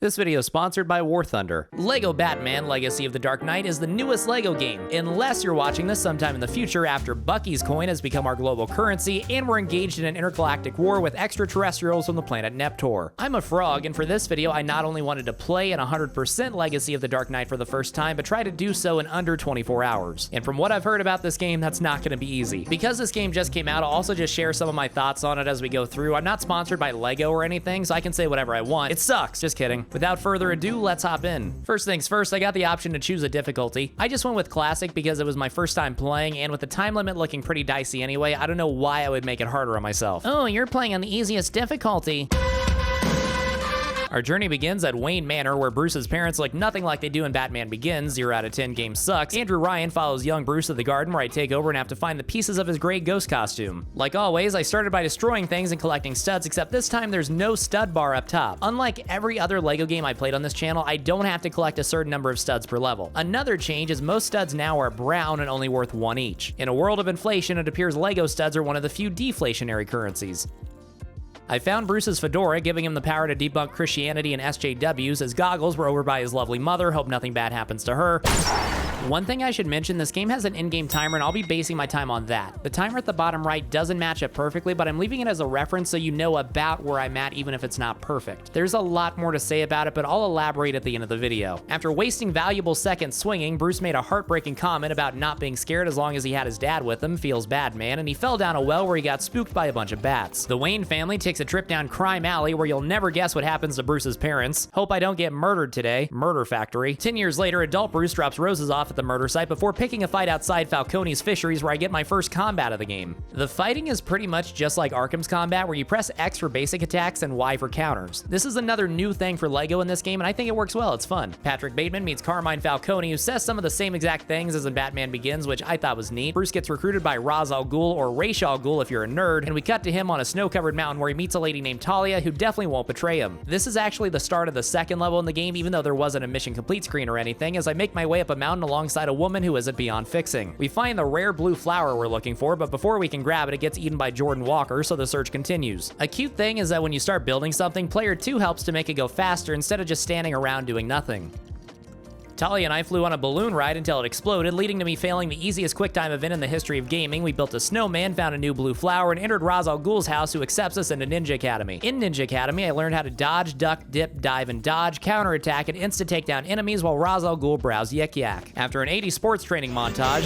This video is sponsored by War Thunder. Lego Batman Legacy of the Dark Knight is the newest Lego game, unless you're watching this sometime in the future after Bucky's coin has become our global currency and we're engaged in an intergalactic war with extraterrestrials from the planet Neptor. I'm a frog, and for this video I not only wanted to play an 100% Legacy of the Dark Knight for the first time, but try to do so in under 24 hours. And from what I've heard about this game, that's not going to be easy. Because this game just came out, I'll also just share some of my thoughts on it as we go through. I'm not sponsored by Lego or anything, so I can say whatever I want. It sucks, just kidding. Without further ado, let's hop in. First things first, I got the option to choose a difficulty. I just went with Classic because it was my first time playing, and with the time limit looking pretty dicey anyway, I don't know why I would make it harder on myself. Oh, you're playing on the easiest difficulty. Our journey begins at Wayne Manor, where Bruce's parents look nothing like they do in Batman Begins. 0 out of 10 game sucks. Andrew Ryan follows young Bruce to the garden, where I take over and have to find the pieces of his gray ghost costume. Like always, I started by destroying things and collecting studs, except this time there's no stud bar up top. Unlike every other Lego game I played on this channel, I don't have to collect a certain number of studs per level. Another change is most studs now are brown and only worth 1 each. In a world of inflation, it appears Lego studs are one of the few deflationary currencies. I found Bruce's fedora, giving him the power to debunk Christianity and SJWs. His goggles were over by his lovely mother. Hope nothing bad happens to her. One thing I should mention, this game has an in-game timer, and I'll be basing my time on that. The timer at the bottom right doesn't match up perfectly, but I'm leaving it as a reference so you know about where I'm at, even if it's not perfect. There's a lot more to say about it, but I'll elaborate at the end of the video. After wasting valuable seconds swinging, Bruce made a heartbreaking comment about not being scared as long as he had his dad with him. Feels bad, man. And he fell down a well where he got spooked by a bunch of bats. The Wayne family takes a trip down Crime Alley, where you'll never guess what happens to Bruce's parents. Hope I don't get murdered today. Murder Factory. 10 years later, adult Bruce drops Roses off at the murder site before picking a fight outside Falcone's Fisheries, where I get my first combat of the game. The fighting is pretty much just like Arkham's combat, where you press X for basic attacks and Y for counters. This is another new thing for Lego in this game, and I think it works well. It's fun. Patrick Bateman meets Carmine Falcone, who says some of the same exact things as in Batman Begins, which I thought was neat. Bruce gets recruited by Ra's al Ghul, or Ra's al Ghul if you're a nerd, and we cut to him on a snow-covered mountain where he meets a lady named Talia, who definitely won't betray him. This is actually the start of the second level in the game, even though there wasn't a mission complete screen or anything, as I make my way up a mountain alongside a woman who isn't beyond fixing. We find the rare blue flower we're looking for, but before we can grab it, it gets eaten by Jordan Walker, so the search continues. A cute thing is that when you start building something, player 2 helps to make it go faster instead of just standing around doing nothing. Talia and I flew on a balloon ride until it exploded, leading to me failing the easiest QuickTime event in the history of gaming. We built a snowman, found a new blue flower, and entered Ra's al Ghul's house, who accepts us into Ninja Academy. In Ninja Academy, I learned how to dodge, duck, dip, dive, and dodge, counterattack, and insta-take down enemies while Ra's al Ghul browse Yik Yak. After an 80s sports training montage,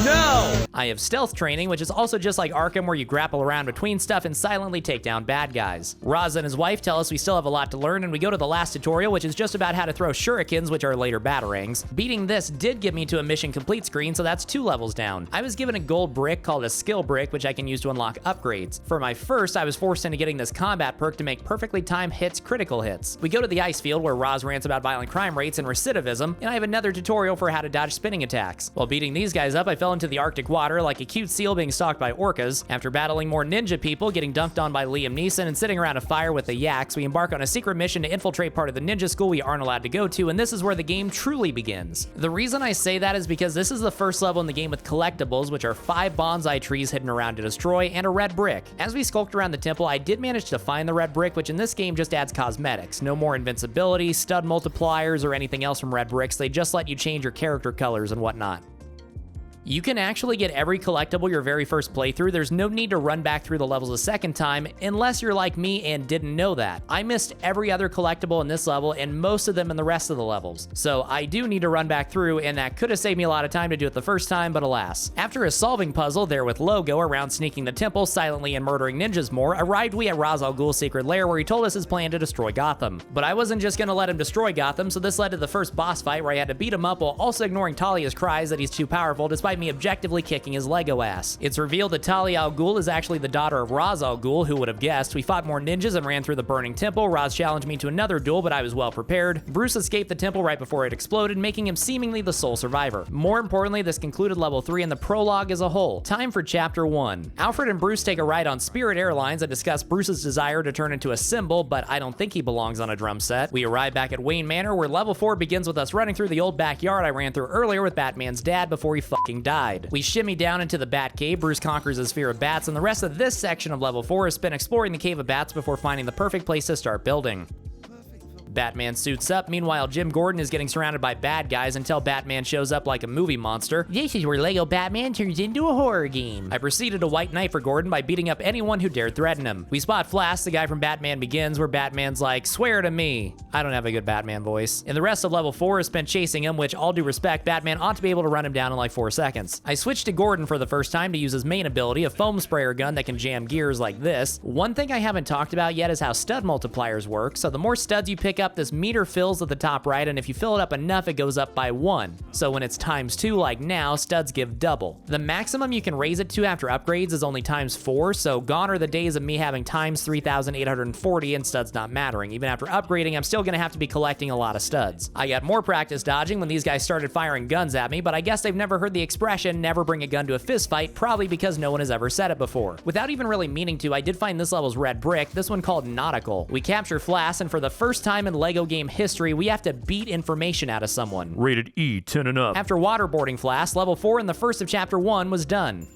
no! I have stealth training, which is also just like Arkham, where you grapple around between stuff and silently take down bad guys. Ra's and his wife tell us we still have a lot to learn, and we go to the last tutorial, which is just about how to throw shurikens, which are later batarangs. Beating this did get me to a mission complete screen, so that's 2 levels down. I was given a gold brick called a skill brick, which I can use to unlock upgrades. For my first, I was forced into getting this combat perk to make perfectly timed hits critical hits. We go to the ice field, where Ra's rants about violent crime rates and recidivism, and I have another tutorial for how to dodge spinning attacks. While beating these guys up, I fell into the Arctic water like a cute seal being stalked by orcas. After battling more ninja people, getting dunked on by Liam Neeson, and sitting around a fire with the yaks, we embark on a secret mission to infiltrate part of the ninja school we aren't allowed to go to, and this is where the game truly begins. The reason I say that is because this is the first level in the game with collectibles, which are 5 bonsai trees hidden around to destroy, and a red brick. As we skulked around the temple, I did manage to find the red brick, which in this game just adds cosmetics. No more invincibility, stud multipliers, or anything else from red bricks. They just let you change your character colors and whatnot. You can actually get every collectible your very first playthrough. There's no need to run back through the levels a second time, unless you're like me and didn't know that. I missed every other collectible in this level and most of them in the rest of the levels. So I do need to run back through, and that could have saved me a lot of time to do it the first time, but alas. After a solving puzzle there with Logo around sneaking the temple silently and murdering ninjas more, arrived we at Ra's al Ghul's secret lair, where he told us his plan to destroy Gotham. But I wasn't just gonna let him destroy Gotham, so this led to the first boss fight, where I had to beat him up while also ignoring Talia's cries that he's too powerful, despite me objectively kicking his Lego ass. It's revealed that Talia al Ghul is actually the daughter of Ra's al Ghul. Who would have guessed? We fought more ninjas and ran through the burning temple. Ra's challenged me to another duel, but I was well prepared. Bruce escaped the temple right before it exploded, making him seemingly the sole survivor. More importantly, this concluded level 3 and the prologue as a whole. Time for chapter 1. Alfred and Bruce take a ride on Spirit Airlines and discuss Bruce's desire to turn into a symbol, but I don't think he belongs on a drum set. We arrive back at Wayne Manor, where level 4 begins with us running through the old backyard I ran through earlier with Batman's dad before he fucking died. We shimmy down into the Batcave. Bruce conquers his fear of bats, and the rest of this section of level 4 is spent exploring the Cave of Bats before finding the perfect place to start building. Batman suits up. Meanwhile, Jim Gordon is getting surrounded by bad guys until Batman shows up like a movie monster. This is where Lego Batman turns into a horror game. I proceeded to white knight for Gordon by beating up anyone who dared threaten him. We spot Flash, the guy from Batman Begins, where Batman's like, swear to me. I don't have a good Batman voice. And the rest of level 4 is spent chasing him, which, all due respect, Batman ought to be able to run him down in like 4 seconds. I switched to Gordon for the first time to use his main ability, a foam sprayer gun that can jam gears like this. One thing I haven't talked about yet is how stud multipliers work. So the more studs you pick up, this meter fills at the top right, and if you fill it up enough, it goes up by 1. So when it's ×2 like now, studs give double. The maximum you can raise it to after upgrades is only ×4, so gone are the days of me having ×3,840 and studs not mattering. Even after upgrading, I'm still gonna have to be collecting a lot of studs. I got more practice dodging when these guys started firing guns at me, but I guess they've never heard the expression, never bring a gun to a fist fight, probably because no one has ever said it before. Without even really meaning to, I did find this level's red brick, this one called Nautical. We capture Flash, and for the first time in LEGO game history, we have to beat information out of someone. Rated E, 10 and up. After waterboarding Flash, level 4 in the first of chapter 1 was done.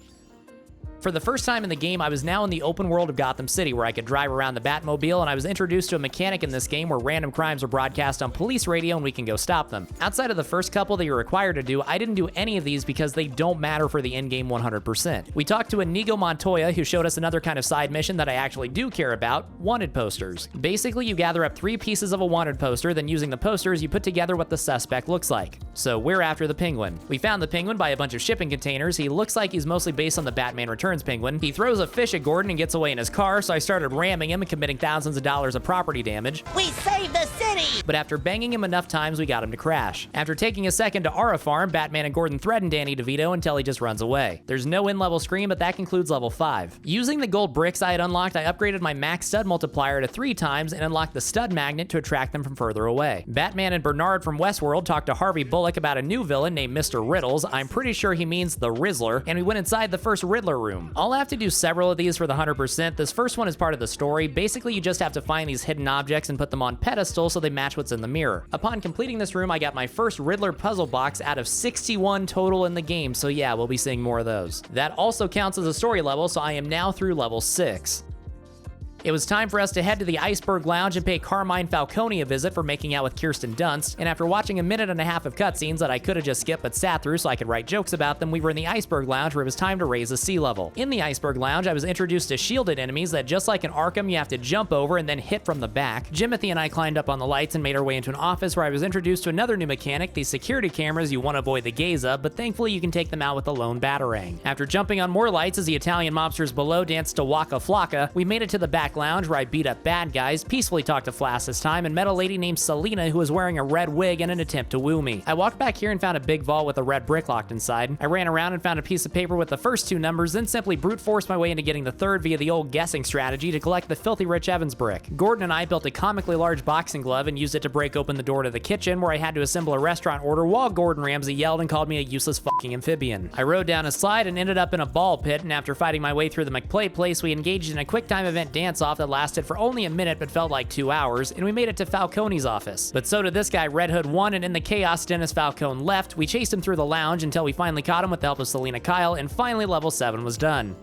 For the first time in the game, I was now in the open world of Gotham City, where I could drive around the Batmobile, and I was introduced to a mechanic in this game where random crimes are broadcast on police radio and we can go stop them. Outside of the first couple that you're required to do, I didn't do any of these because they don't matter for the in-game 100%. We talked to Inigo Montoya, who showed us another kind of side mission that I actually do care about, wanted posters. Basically, you gather up 3 pieces of a wanted poster, then using the posters, you put together what the suspect looks like. So we're after the Penguin. We found the Penguin by a bunch of shipping containers. He looks like he's mostly based on the Batman Returns Penguin. He throws a fish at Gordon and gets away in his car, so I started ramming him and committing thousands of dollars of property damage. We saved the city! But after banging him enough times, we got him to crash. After taking a second to Ara Farm, Batman and Gordon threaten Danny DeVito until he just runs away. There's no in-level screen, but that concludes level 5. Using the gold bricks I had unlocked, I upgraded my max stud multiplier to 3 times and unlocked the stud magnet to attract them from further away. Batman and Bernard from Westworld talked to Harvey Bullock about a new villain named Mr. Riddles. I'm pretty sure he means the Rizzler, and we went inside the first Riddler room. I'll have to do several of these for the 100%. This first one is part of the story. Basically, you just have to find these hidden objects and put them on pedestals so they match what's in the mirror. Upon completing this room, I got my first Riddler puzzle box out of 61 total in the game, so yeah, we'll be seeing more of those. That also counts as a story level, so I am now through level 6. It was time for us to head to the Iceberg Lounge and pay Carmine Falcone a visit for making out with Kirsten Dunst, and after watching a minute and a half of cutscenes that I could have just skipped but sat through so I could write jokes about them, we were in the Iceberg Lounge where it was time to raise the sea level. In the Iceberg Lounge, I was introduced to shielded enemies that, just like in Arkham, you have to jump over and then hit from the back. Jimothy and I climbed up on the lights and made our way into an office where I was introduced to another new mechanic, the security cameras you want to avoid the gaze of, but thankfully you can take them out with a lone batarang. After jumping on more lights as the Italian mobsters below danced to Waka Flocka, we made it to the back lounge where I beat up bad guys, peacefully talked to Flash this time, and met a lady named Selena who was wearing a red wig in an attempt to woo me. I walked back here and found a big vault with a red brick locked inside. I ran around and found a piece of paper with the first 2 numbers, then simply brute forced my way into getting the third via the old guessing strategy to collect the filthy Rich Evans brick. Gordon and I built a comically large boxing glove and used it to break open the door to the kitchen where I had to assemble a restaurant order while Gordon Ramsay yelled and called me a useless fucking amphibian. I rode down a slide and ended up in a ball pit, and after fighting my way through the McPlay place, we engaged in a quick time event dance-off that lasted for only a minute but felt like 2 hours, and we made it to Falcone's office. But so did this guy, Red Hood 1, and in the chaos Dennis Falcone left. We chased him through the lounge until we finally caught him with the help of Selena Kyle, and finally level 7 was done.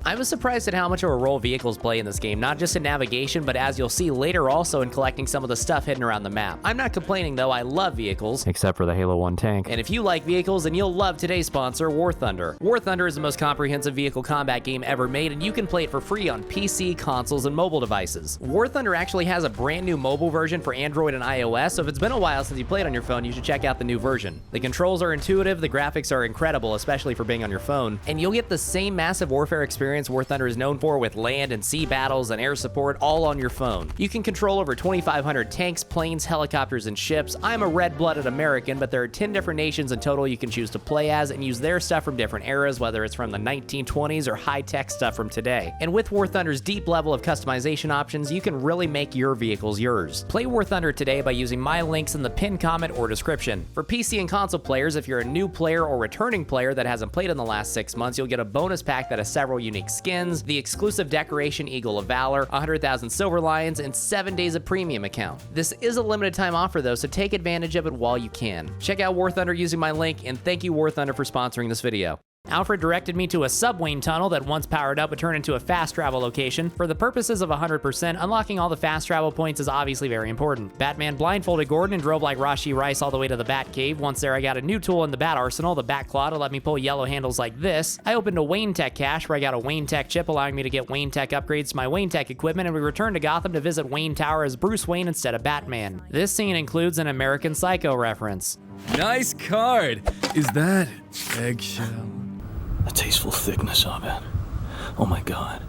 I was surprised at how much of a role vehicles play in this game, not just in navigation, but as you'll see later also in collecting some of the stuff hidden around the map. I'm not complaining though, I love vehicles. Except for the Halo 1 tank. And if you like vehicles, then you'll love today's sponsor, War Thunder. War Thunder is the most comprehensive vehicle combat game ever made, and you can play it for free on PC, consoles, and mobile devices. War Thunder actually has a brand new mobile version for Android and iOS, so if it's been a while since you played on your phone, you should check out the new version. The controls are intuitive, the graphics are incredible, especially for being on your phone, and you'll get the same massive warfare experience War Thunder is known for with land and sea battles and air support all on your phone. You can control over 2,500 tanks, planes, helicopters, and ships. I'm a red-blooded American, but there are 10 different nations in total you can choose to play as and use their stuff from different eras, whether it's from the 1920s or high-tech stuff from today. And with War Thunder's deep level of customization options, you can really make your vehicles yours. Play War Thunder today by using my links in the pinned comment or description. For PC and console players, if you're a new player or returning player that hasn't played in the last 6 months, you'll get a bonus pack that has several unique skins, the exclusive decoration Eagle of Valor, 100,000 Silver Lions, and 7 days of premium account. This is a limited time offer though, so take advantage of it while you can. Check out War Thunder using my link, and thank you War Thunder for sponsoring this video. Alfred directed me to a subway tunnel that once powered up would turn into a fast travel location. For the purposes of 100%, unlocking all the fast travel points is obviously very important. Batman blindfolded Gordon and drove like Rashi Rice all the way to the Batcave. Once there, I got a new tool in the Bat Arsenal, the Bat Claw, to let me pull yellow handles like this. I opened a Wayne Tech cache where I got a Wayne Tech chip allowing me to get Wayne Tech upgrades to my Wayne Tech equipment, and we returned to Gotham to visit Wayne Tower as Bruce Wayne instead of Batman. This scene includes an American Psycho reference. Nice card. Is that eggshell? The tasteful thickness of it. Oh my god.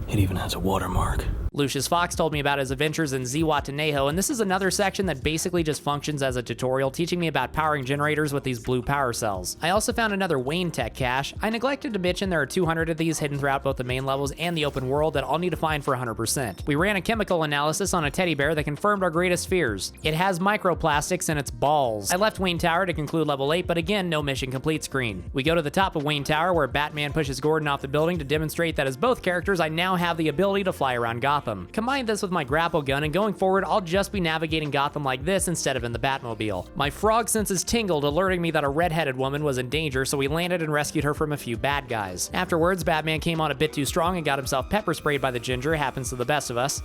It even has a watermark. Lucius Fox told me about his adventures in Zihuatanejo, and this is another section that basically just functions as a tutorial, teaching me about powering generators with these blue power cells. I also found another Wayne Tech cache. I neglected to mention there are 200 of these hidden throughout both the main levels and the open world that I'll need to find for 100%. We ran a chemical analysis on a teddy bear that confirmed our greatest fears. It has microplastics in its balls. I left Wayne Tower to conclude level 8, but again, no mission complete screen. We go to the top of Wayne Tower where Batman pushes Gordon off the building to demonstrate that as both characters, I now have the ability to fly around Gotham. Combine this with my grapple gun, and going forward, I'll just be navigating Gotham like this instead of in the Batmobile. My frog senses tingled, alerting me that a red-headed woman was in danger, so we landed and rescued her from a few bad guys. Afterwards, Batman came on a bit too strong and got himself pepper sprayed by the ginger. Happens to the best of us.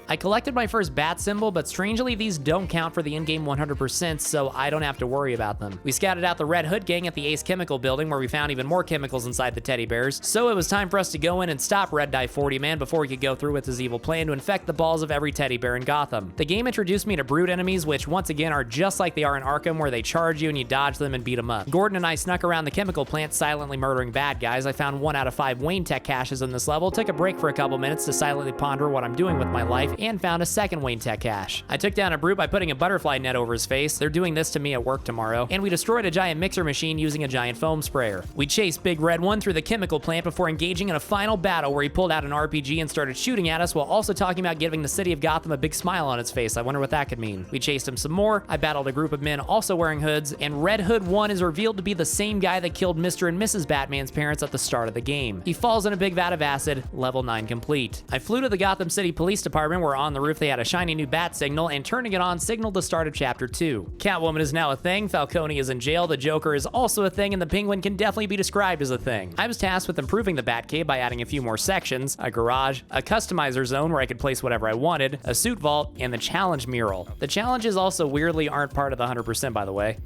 I collected my first bat symbol, but strangely these don't count for the in-game 100%, so I don't have to worry about them. We scouted out the Red Hood gang at the Ace Chemical building where we found even more chemicals inside the teddy bears, so it was time for us to go in and stop Red Dye 40 Man before he could go through with his evil plan to infect the balls of every teddy bear in Gotham. The game introduced me to brute enemies, which once again are just like they are in Arkham, where they charge you and you dodge them and beat them up. Gordon and I snuck around the chemical plant silently murdering bad guys. I found 1 out of 5 Wayne Tech caches in this level, took a break for a couple minutes to silently ponder what I'm doing with my life, and found a second Wayne Tech cache. I took down a brute by putting a butterfly net over his face. They're doing this to me at work tomorrow. And we destroyed a giant mixer machine using a giant foam sprayer. We chased Big Red One through the chemical plant before engaging in a final battle where he pulled out an RPG and started shooting at us while also talking about giving the city of Gotham a big smile on its face. I wonder what that could mean. We chased him some more. I battled a group of men also wearing hoods, and Red Hood 1 is revealed to be the same guy that killed Mr. and Mrs. Batman's parents at the start of the game. He falls in a big vat of acid, level 9 complete. I flew to the Gotham City Police Department where on the roof they had a shiny new bat signal, and turning it on signaled the start of chapter 2. Catwoman is now a thing, Falcone is in jail, the Joker is also a thing, and the Penguin can definitely be described as a thing. I was tasked with improving the Batcave by adding a few more sections, a garage, a customizer zone where I could place whatever I wanted, a suit vault, and the challenge mural. The challenges also weirdly aren't part of the 100% by the way.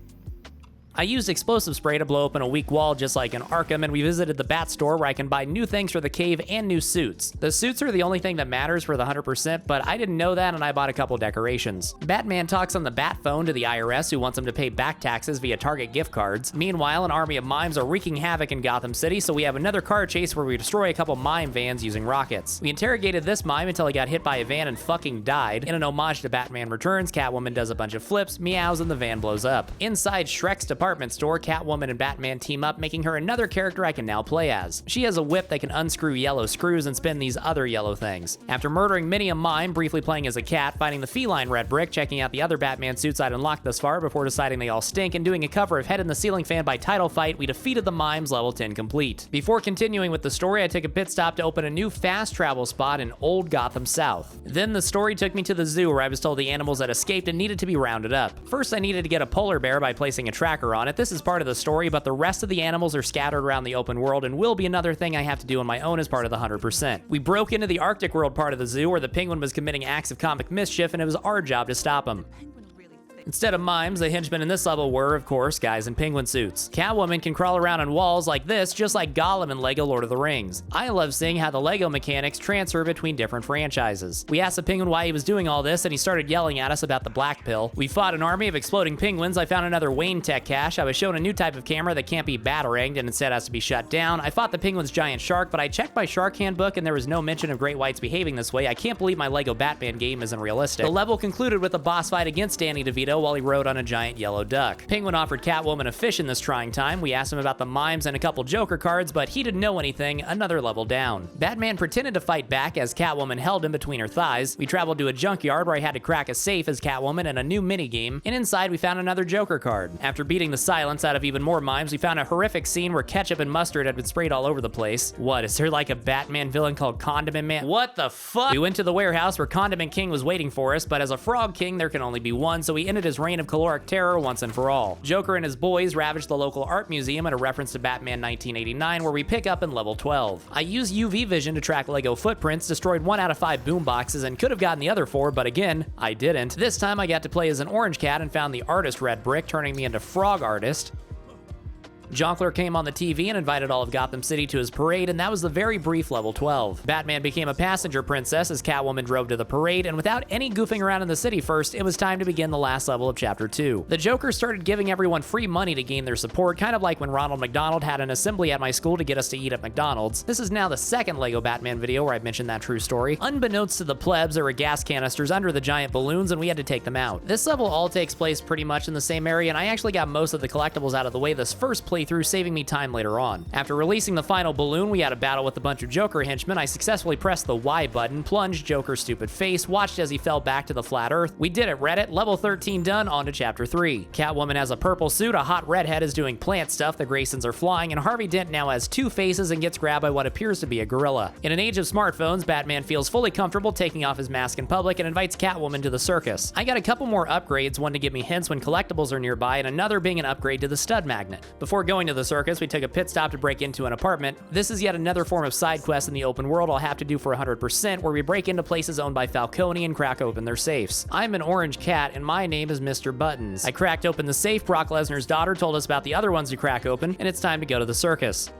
I used explosive spray to blow open a weak wall just like in Arkham, and we visited the Bat store where I can buy new things for the cave and new suits. The suits are the only thing that matters for the 100%, but I didn't know that and I bought a couple decorations. Batman talks on the Bat phone to the IRS who wants him to pay back taxes via Target gift cards. Meanwhile, an army of mimes are wreaking havoc in Gotham City, so we have another car chase where we destroy a couple mime vans using rockets. We interrogated this mime until he got hit by a van and fucking died. In an homage to Batman Returns, Catwoman does a bunch of flips, meows, and the van blows up. Inside Shrek's department store, Catwoman and Batman team up, making her another character I can now play as. She has a whip that can unscrew yellow screws and spin these other yellow things. After murdering many a mime, briefly playing as a cat, finding the feline Red Brick, checking out the other Batman suits I'd unlocked thus far before deciding they all stink, and doing a cover of Head in the Ceiling Fan by Title Fight, we defeated the mimes, level 10 complete. Before continuing with the story, I took a pit stop to open a new fast travel spot in Old Gotham South. Then the story took me to the zoo where I was told the animals had escaped and needed to be rounded up. First, I needed to get a polar bear by placing a tracker on it. This is part of the story, but the rest of the animals are scattered around the open world and will be another thing I have to do on my own as part of the 100%. We broke into the Arctic world part of the zoo where the Penguin was committing acts of comic mischief, and it was our job to stop him. Instead of mimes, the henchmen in this level were, of course, guys in penguin suits. Catwoman can crawl around on walls like this, just like Gollum in LEGO Lord of the Rings. I love seeing how the LEGO mechanics transfer between different franchises. We asked the Penguin why he was doing all this, and he started yelling at us about the black pill. We fought an army of exploding penguins. I found another Wayne Tech cache. I was shown a new type of camera that can't be bataranged and instead has to be shut down. I fought the Penguin's giant shark, but I checked my shark handbook and there was no mention of great whites behaving this way. I can't believe my LEGO Batman game isn't realistic. The level concluded with a boss fight against Danny DeVito while he rode on a giant yellow duck. Penguin offered Catwoman a fish in this trying time. We asked him about the mimes and a couple Joker cards, but he didn't know anything, another level down. Batman pretended to fight back as Catwoman held him between her thighs. We traveled to a junkyard where I had to crack a safe as Catwoman and a new minigame, and inside we found another Joker card. After beating the silence out of even more mimes, we found a horrific scene where ketchup and mustard had been sprayed all over the place. What, is there like a Batman villain called Condiment Man? What the fuck? We went to the warehouse where Condiment King was waiting for us, but as a Frog King there can only be one, so we ended ended his reign of caloric terror once and for all. Joker and his boys ravaged the local art museum at a reference to Batman 1989, where we pick up in level 12. I used UV vision to track Lego footprints, destroyed 1 out of 5 boomboxes, and could have gotten the other 4, but again, I didn't. This time I got to play as an orange cat and found the artist red brick, turning me into frog artist. Jonkler came on the TV and invited all of Gotham City to his parade, and that was the very brief level 12. Batman became a passenger princess as Catwoman drove to the parade, and without any goofing around in the city first, it was time to begin the last level of Chapter 2. The Joker started giving everyone free money to gain their support, kind of like when Ronald McDonald had an assembly at my school to get us to eat at McDonald's. This is now the second Lego Batman video where I've mentioned that true story. Unbeknownst to the plebs, there were gas canisters under the giant balloons, and we had to take them out. This level all takes place pretty much in the same area, and I actually got most of the collectibles out of the way this first playthrough, saving me time later on. After releasing the final balloon, we had a battle with a bunch of Joker henchmen. I successfully pressed the Y button, plunged Joker's stupid face, watched as he fell back to the flat earth. We did it, Reddit. Level 13 done, on to Chapter 3. Catwoman has a purple suit, a hot redhead is doing plant stuff, the Graysons are flying, and Harvey Dent now has 2 faces and gets grabbed by what appears to be a gorilla. In an age of smartphones, Batman feels fully comfortable taking off his mask in public and invites Catwoman to the circus. I got a couple more upgrades, one to give me hints when collectibles are nearby, and another being an upgrade to the stud magnet. Before going to the circus, we took a pit stop to break into an apartment. This is yet another form of side quest in the open world I'll have to do for 100%, where we break into places owned by Falcone and crack open their safes. I'm an orange cat, and my name is Mr. Buttons. I cracked open the safe, Brock Lesnar's daughter told us about the other ones to crack open, and it's time to go to the circus.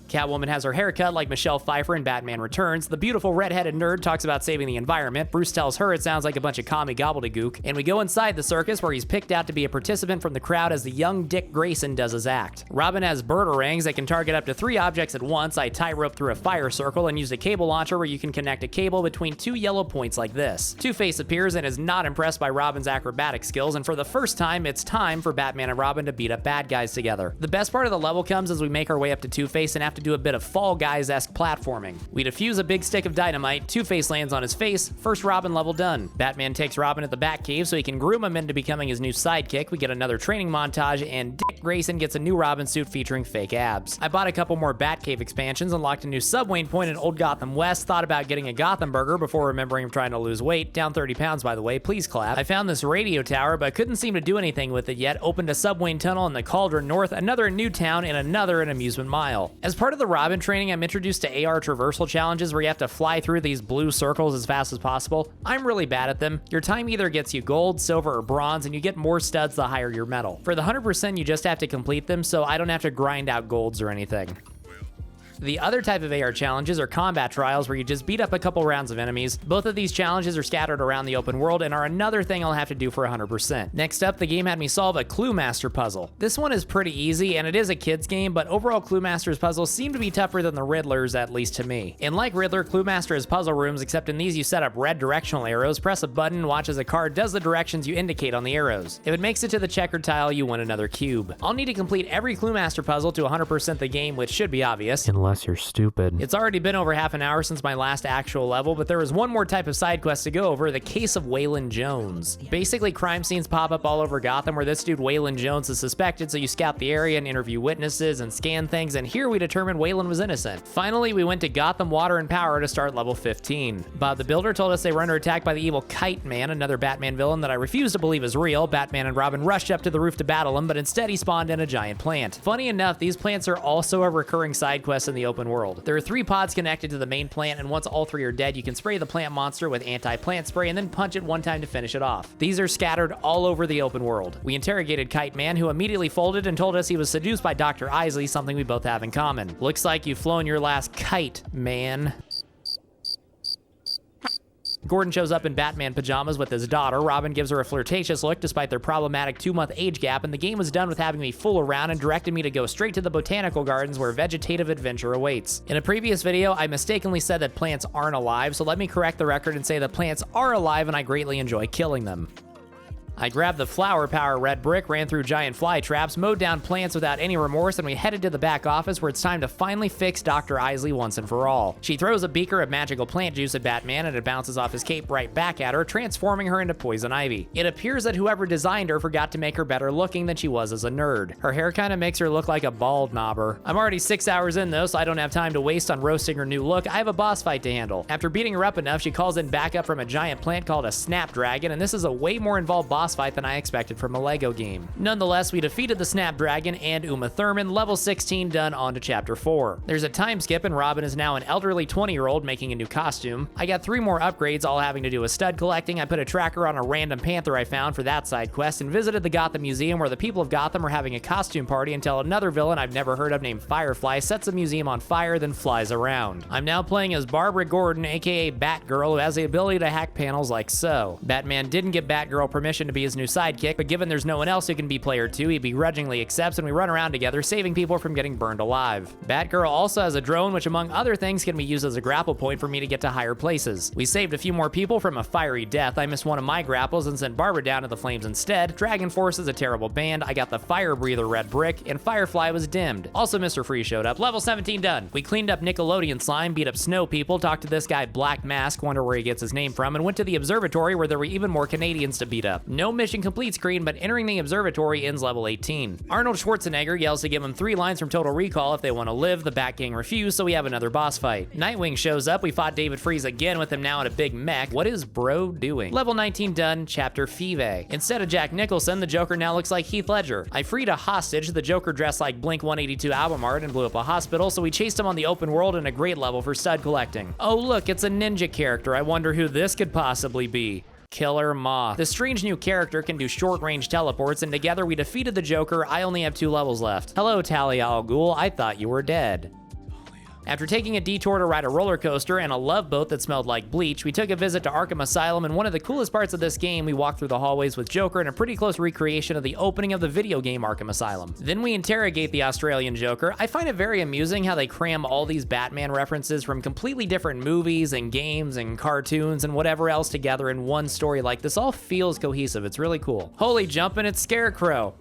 Catwoman has her hair cut like Michelle Pfeiffer in Batman Returns. The beautiful redheaded nerd talks about saving the environment. Bruce tells her it sounds like a bunch of commie gobbledygook. And we go inside the circus, where he's picked out to be a participant from the crowd as the young Dick Grayson does his act. Robin has batarangs that can target up to 3 objects at once. I tie rope through a fire circle and use a cable launcher where you can connect a cable between 2 yellow points like this. Two-Face appears and is not impressed by Robin's acrobatic skills, and for the first time, it's time for Batman and Robin to beat up bad guys together. The best part of the level comes as we make our way up to Two-Face and have to do a bit of Fall Guys-esque platforming. We defuse a big stick of dynamite, Two-Face lands on his face, first Robin level done. Batman takes Robin at the Batcave so he can groom him into becoming his new sidekick. We get another training montage, and Dick Grayson gets a new Robin suit featuring fake abs. I bought a couple more Batcave expansions, unlocked a new subway point in Old Gotham West, thought about getting a Gotham burger before remembering I'm trying to lose weight, down 30 pounds by the way, please clap. I found this radio tower, but couldn't seem to do anything with it yet, opened a subway tunnel in the Cauldron North, another in Newtown, and another in Amusement Mile. As part of the Robin training, I'm introduced to AR traversal challenges where you have to fly through these blue circles as fast as possible. I'm really bad at them. Your time either gets you gold, silver, or bronze, and you get more studs the higher your medal. For the 100%, you just have to complete them, so I don't have to grind out golds or anything. The other type of AR challenges are combat trials, where you just beat up a couple rounds of enemies. Both of these challenges are scattered around the open world and are another thing I'll have to do for 100%. Next up, the game had me solve a Clue Master puzzle. This one is pretty easy, and it is a kid's game, but overall Clue Master's puzzles seem to be tougher than the Riddler's, at least to me. And like Riddler, Clue Master has puzzle rooms, except in these you set up red directional arrows, press a button, and watch as a card does the directions you indicate on the arrows. If it makes it to the checkered tile, you win another cube. I'll need to complete every Clue Master puzzle to 100% the game, which should be obvious. Unless you're stupid. It's already been over half an hour since my last actual level, but there was one more type of side quest to go over, the case of Waylon Jones. Basically, crime scenes pop up all over Gotham where this dude Waylon Jones is suspected, so you scout the area and interview witnesses and scan things, and here we determined Waylon was innocent. Finally, we went to Gotham Water and Power to start level 15. Bob the Builder told us they were under attack by the evil Kite Man, another Batman villain that I refuse to believe is real. Batman and Robin rushed up to the roof to battle him, but instead he spawned in a giant plant. Funny enough, these plants are also a recurring side quest in the open world. There are 3 pods connected to the main plant, and once all 3 are dead, you can spray the plant monster with anti-plant spray and then punch it one time to finish it off. These are scattered all over the open world. We interrogated Kite Man, who immediately folded and told us he was seduced by Dr. Isley, something we both have in common. Looks like you've flown your last kite, man. Gordon shows up in Batman pajamas with his daughter. Robin gives her a flirtatious look despite their problematic 2-month age gap, and the game was done with having me fool around and directed me to go straight to the botanical gardens where vegetative adventure awaits. In a previous video, I mistakenly said that plants aren't alive, so let me correct the record and say that plants are alive and I greatly enjoy killing them. I grabbed the flower power red brick, ran through giant fly traps, mowed down plants without any remorse, and we headed to the back office where it's time to finally fix Dr. Isley once and for all. She throws a beaker of magical plant juice at Batman and it bounces off his cape right back at her, transforming her into Poison Ivy. It appears that whoever designed her forgot to make her better looking than she was as a nerd. Her hair kind of makes her look like a bald knobber. I'm already 6 hours in though, so I don't have time to waste on roasting her new look. I have a boss fight to handle. After beating her up enough, she calls in backup from a giant plant called a snapdragon, and this is a way more involved boss boss fight than I expected from a LEGO game. Nonetheless, we defeated the Snapdragon and Uma Thurman, level 16 done, on to chapter 4. There's a time skip and Robin is now an elderly 20-year-old making a new costume. I got 3 more upgrades, all having to do with stud collecting. I put a tracker on a random panther I found for that side quest and visited the Gotham Museum, where the people of Gotham are having a costume party until another villain I've never heard of named Firefly sets the museum on fire, then flies around. I'm now playing as Barbara Gordon, aka Batgirl, who has the ability to hack panels like so. Batman didn't give Batgirl permission to be his new sidekick, but given there's no one else who can be player 2, he begrudgingly accepts and we run around together, saving people from getting burned alive. Batgirl also has a drone, which among other things can be used as a grapple point for me to get to higher places. We saved a few more people from a fiery death. I missed one of my grapples and sent Barbara down to the flames instead. Dragon Force is a terrible band. I got the Fire Breather red brick, and Firefly was dimmed. Also, Mr. Free showed up. Level 17 done. We cleaned up Nickelodeon slime, beat up snow people, talked to this guy Black Mask, wonder where he gets his name from, and went to the observatory where there were even more Canadians to beat up. No mission complete screen, but entering the observatory ends level 18. Arnold Schwarzenegger yells to give him 3 lines from Total Recall if they want to live. The Bat Gang refuse, so we have another boss fight. Nightwing shows up. We fought David Freeze again with him now in a big mech. What is bro doing? Level 19 done, chapter Five. Instead of Jack Nicholson, the Joker now looks like Heath Ledger. I freed a hostage. The Joker dressed like Blink-182 album art and blew up a hospital, so we chased him on the open world in a great level for stud collecting. Oh look, it's a ninja character. I wonder who this could possibly be. Killer Moth. The strange new character can do short-range teleports, and together we defeated the Joker. I only have 2 levels left. Hello, Talia al Ghul. I thought you were dead. After taking a detour to ride a roller coaster and a love boat that smelled like bleach, we took a visit to Arkham Asylum, and one of the coolest parts of this game, we walked through the hallways with Joker in a pretty close recreation of the opening of the video game Arkham Asylum. Then we interrogate the Australian Joker. I find it very amusing how they cram all these Batman references from completely different movies and games and cartoons and whatever else together in one story. Like, this all feels cohesive. It's really cool. Holy jumpin', it's Scarecrow.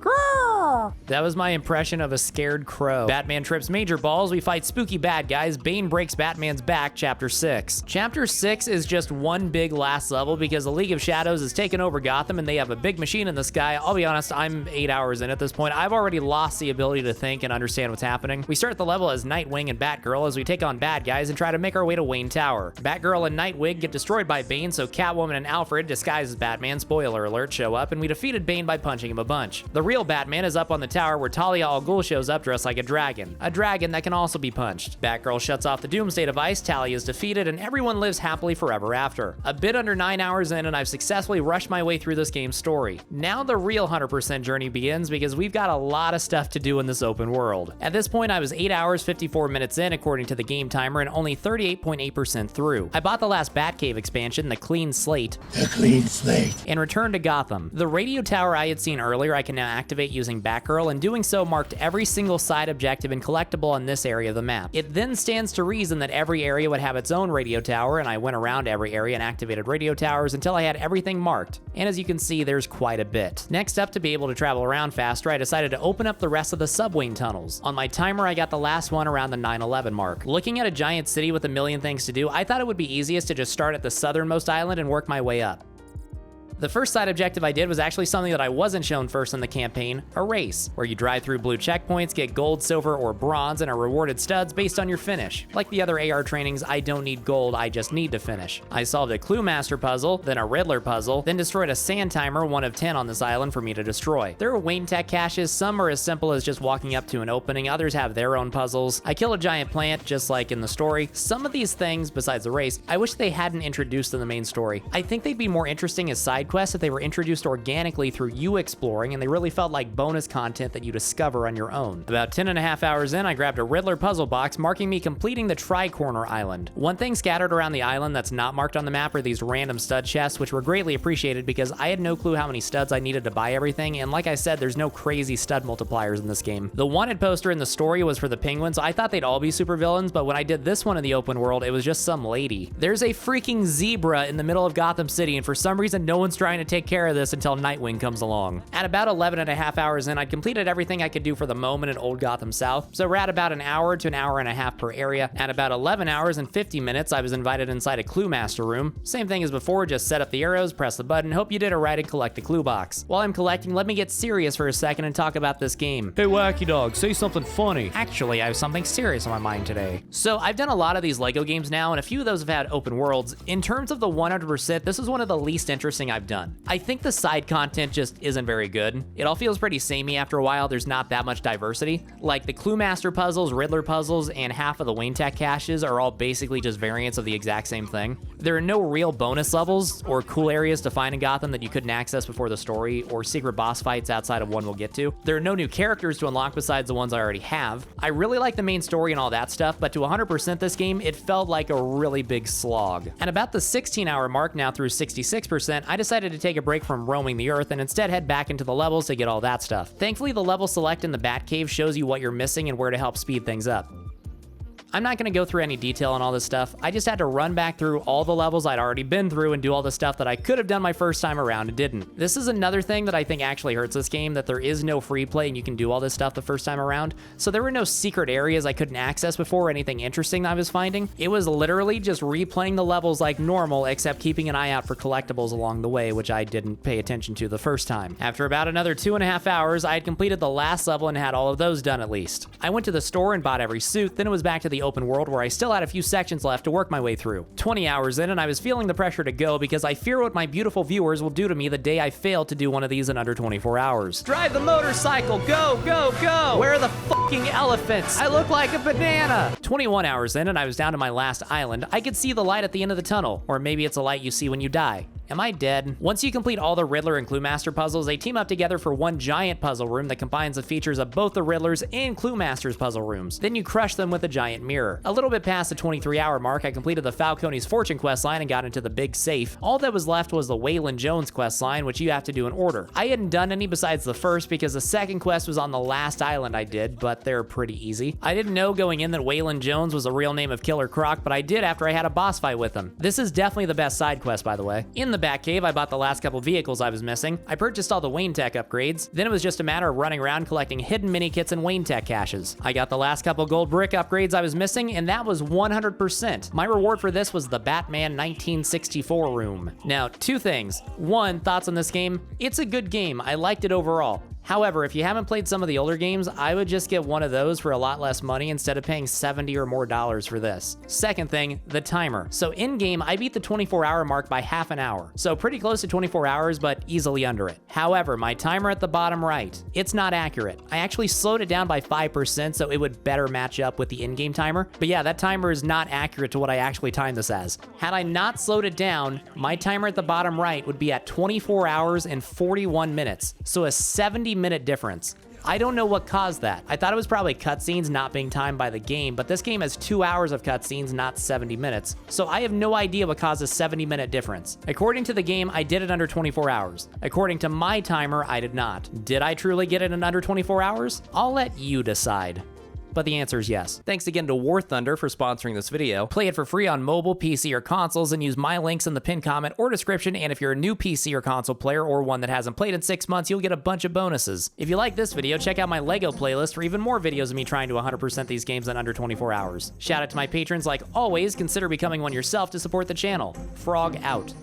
That was my impression of a scared crow. Batman trips major balls. We fight spooky bad guys. Bane breaks Batman's back, chapter 6. Chapter 6 is just one big last level because the League of Shadows has taken over Gotham and they have a big machine in the sky. I'll be honest, I'm 8 hours in at this point. I've already lost the ability to think and understand what's happening. We start the level as Nightwing and Batgirl as we take on bad guys and try to make our way to Wayne Tower. Batgirl and Nightwing get destroyed by Bane, so Catwoman and Alfred, disguised as Batman, spoiler alert, show up, and we defeated Bane by punching him a bunch. The real Batman is up on the tower where Talia al Ghul shows up dressed like a dragon that can also be punched. Batgirl shuts off the Doomsday device, Talia is defeated, and everyone lives happily forever after. A bit under 9 hours in, and I've successfully rushed my way through this game's story. Now the real 100% journey begins because we've got a lot of stuff to do in this open world. At this point, I was 8 hours, 54 minutes in according to the game timer, and only 38.8% through. I bought the last Batcave expansion, the Clean Slate, and returned to Gotham. The radio tower I had seen earlier I can now activate using Batgirl, and doing so marked every single side objective and collectible on this area of the map. It then stands to reason that every area would have its own radio tower, and I went around every area and activated radio towers until I had everything marked. And as you can see, there's quite a bit. Next up, to be able to travel around faster, I decided to open up the rest of the subway tunnels. On my timer, I got the last one around the 9/11 mark. Looking at a giant city with a million things to do, I thought it would be easiest to just start at the southernmost island and work my way up. The first side objective I did was actually something that I wasn't shown first in the campaign, a race, where you drive through blue checkpoints, get gold, silver, or bronze, and are rewarded studs based on your finish. Like the other AR trainings, I don't need gold, I just need to finish. I solved a Clue Master puzzle, then a Riddler puzzle, then destroyed a sand timer, 1 of 10 on this island for me to destroy. There are Wayne Tech caches, some are as simple as just walking up to an opening, others have their own puzzles. I kill a giant plant, just like in the story. Some of these things, besides the race, I wish they hadn't introduced in the main story. I think they'd be more interesting as side quests if they were introduced organically through you exploring, and they really felt like bonus content that you discover on your own. About 10.5 hours in, I grabbed a Riddler puzzle box, marking me completing the Tri-Corner Island. One thing scattered around the island that's not marked on the map are these random stud chests, which were greatly appreciated because I had no clue how many studs I needed to buy everything, and like I said, there's no crazy stud multipliers in this game. The wanted poster in the story was for the Penguins, so I thought they'd all be supervillains, but when I did this one in the open world, it was just some lady. There's a freaking zebra in the middle of Gotham City, and for some reason, no one's trying to take care of this until Nightwing comes along. At about 11.5 hours in, I'd completed everything I could do for the moment in Old Gotham South, so we're at about an hour to an hour and a half per area. At about 11 hours and 50 minutes, I was invited inside a Clue Master room. Same thing as before, just set up the arrows, press the button, hope you did it right, and collect the clue box. While I'm collecting, let me get serious for a second and talk about this game. Hey, Wacky Dog, say something funny. Actually, I have something serious on my mind today. So I've done a lot of these LEGO games now, and a few of those have had open worlds. In terms of the 100%, this is one of the least interesting I've done. I think the side content just isn't very good. It all feels pretty samey after a while. There's not that much diversity. Like the Clue Master puzzles, Riddler puzzles, and half of the Wayne Tech caches are all basically just variants of the exact same thing. There are no real bonus levels or cool areas to find in Gotham that you couldn't access before the story, or secret boss fights outside of one we'll get to. There are no new characters to unlock besides the ones I already have. I really like the main story and all that stuff, but to 100% this game, it felt like a really big slog. At about the 16-hour mark, now through 66%, I decided to take a break from roaming the earth and instead head back into the levels to get all that stuff. Thankfully, the level select in the Batcave shows you what you're missing and where to help speed things up. I'm not going to go through any detail on all this stuff. I just had to run back through all the levels I'd already been through and do all the stuff that I could have done my first time around and didn't. This is another thing that I think actually hurts this game, that there is no free play and you can do all this stuff the first time around. So there were no secret areas I couldn't access before or anything interesting I was finding. It was literally just replaying the levels like normal, except keeping an eye out for collectibles along the way, which I didn't pay attention to the first time. After about another 2.5 hours, I had completed the last level and had all of those done at least. I went to the store and bought every suit, then it was back to the open world where I still had a few sections left to work my way through. 20 hours in and I was feeling the pressure to go because I fear what my beautiful viewers will do to me the day I fail to do one of these in under 24 hours. Drive the motorcycle, go, go, go! Where are the fucking elephants? I look like a banana! 21 hours in and I was down to my last island. I could see the light at the end of the tunnel, or maybe it's a light you see when you die. Am I dead? Once you complete all the Riddler and Clue Master puzzles, they team up together for one giant puzzle room that combines the features of both the Riddler's and Clue Master's puzzle rooms. Then you crush them with a giant mirror. A little bit past the 23-hour mark, I completed the Falcone's Fortune quest line and got into the big safe. All that was left was the Waylon Jones quest line, which you have to do in order. I hadn't done any besides the first because the second quest was on the last island I did, but they're pretty easy. I didn't know going in that Waylon Jones was the real name of Killer Croc, but I did after I had a boss fight with him. This is definitely the best side quest, by the way. In the Batcave, I bought the last couple vehicles I was missing. I purchased all the Wayne Tech upgrades. Then it was just a matter of running around collecting hidden mini kits and Wayne Tech caches. I got the last couple gold brick upgrades I was missing, and that was 100%. My reward for this was the Batman 1964 room. Now, two things. One, thoughts on this game? It's a good game. I liked it overall. However, if you haven't played some of the older games, I would just get one of those for a lot less money instead of paying $70 or more for this. Second thing, the timer. So in-game, I beat the 24-hour mark by half an hour. So pretty close to 24 hours, but easily under it. However, my timer at the bottom right, it's not accurate. I actually slowed it down by 5% so it would better match up with the in-game timer. But yeah, that timer is not accurate to what I actually timed this as. Had I not slowed it down, my timer at the bottom right would be at 24 hours and 41 minutes. So a 70-minute difference. I don't know what caused that. I thought it was probably cutscenes not being timed by the game, but this game has 2 hours of cutscenes, not 70 minutes. So I have no idea what caused a 70-minute difference. According to the game, I did it under 24 hours. According to my timer, I did not. Did I truly get it in under 24 hours? I'll let you decide. But the answer is yes. Thanks again to War Thunder for sponsoring this video. Play it for free on mobile, PC, or consoles, and use my links in the pinned comment or description, and if you're a new PC or console player, or one that hasn't played in 6 months, you'll get a bunch of bonuses. If you like this video, check out my LEGO playlist for even more videos of me trying to 100% these games in under 24 hours. Shout out to my patrons like always, consider becoming one yourself to support the channel. Frog out.